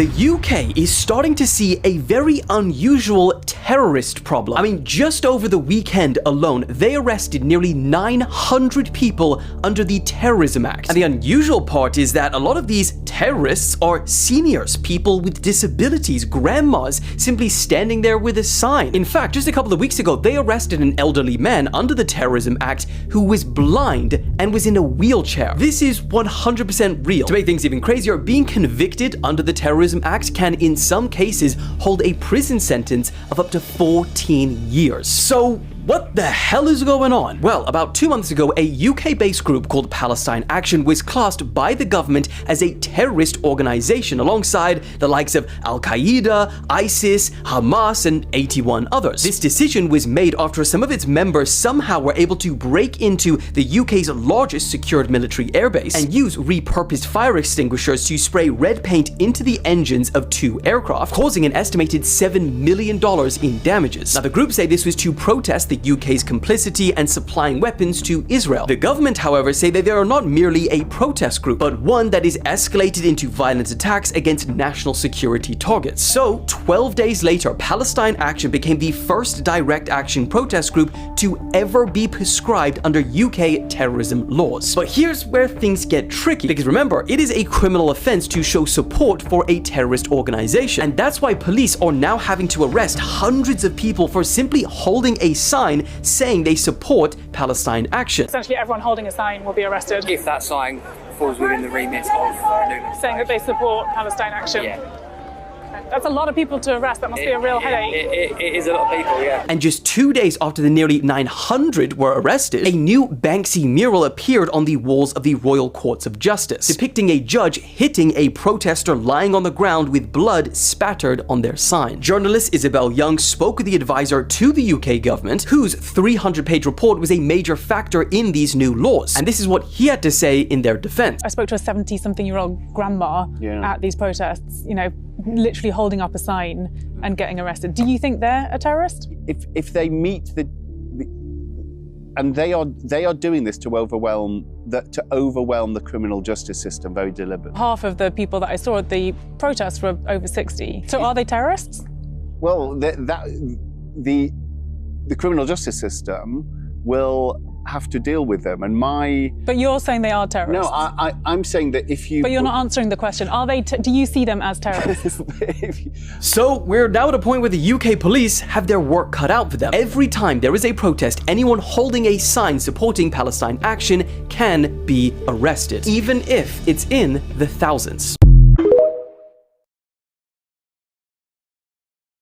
The UK is starting to see a very unusual terrorist problem. I mean, just over the weekend alone, they arrested nearly 900 people under the Terrorism Act. And the unusual part is that a lot of these terrorists are seniors, people with disabilities, grandmas, simply standing there with a sign. In fact, just a couple of weeks ago, they arrested an elderly man under the Terrorism Act who was blind and was in a wheelchair. This is 100% real. To make things even crazier, being convicted under the Terrorism Act can, in some cases, hold a prison sentence of up to 14 years. So, what the hell is going on? Well, about 2 months ago, a UK-based group called Palestine Action was classed by the government as a terrorist organization alongside the likes of Al-Qaeda, ISIS, Hamas, and 81 others. This decision was made after some of its members somehow were able to break into the UK's largest secured military airbase and use repurposed fire extinguishers to spray red paint into the engines of 2 aircraft, causing an estimated $7 million in damages. Now, the group say this was to protest the UK's complicity and supplying weapons to Israel. The government, however, say that they are not merely a protest group, but one that is escalated into violent attacks against national security targets. So, 12 days later, Palestine Action became the first direct action protest group to ever be prescribed under UK terrorism laws. But here's where things get tricky, because remember, it is a criminal offense to show support for a terrorist organization, and that's why police are now having to arrest hundreds of people for simply holding a sign saying they support Palestine Action. Essentially, everyone holding a sign will be arrested. If that sign falls within the remit of Lumen. Saying that they support Palestine Action. Yeah. That's a lot of people to arrest. That must be a real headache. It is a lot of people, yeah. And just 2 days after the nearly 900 were arrested, a new Banksy mural appeared on the walls of the Royal Courts of Justice, depicting a judge hitting a protester lying on the ground with blood spattered on their sign. Journalist Isabel Young spoke with the advisor to the UK government, whose 300-page report was a major factor in these new laws. And this is what he had to say in their defense. I spoke to a 70-something-year-old grandma at these protests, you know, literally holding up a sign and getting arrested. Do you think they're a terrorist? If they meet and they are doing this to overwhelm the criminal justice system very deliberately. Half of the people that I saw at the protests were over 60. So are they terrorists? Well, the criminal justice system will have to deal with them, and But you're saying they are terrorists. No, I'm saying that if you... But you're not answering the question. Are they? Do you see them as terrorists? So we're now at a point where the UK police have their work cut out for them. Every time there is a protest, anyone holding a sign supporting Palestine Action can be arrested, even if it's in the thousands.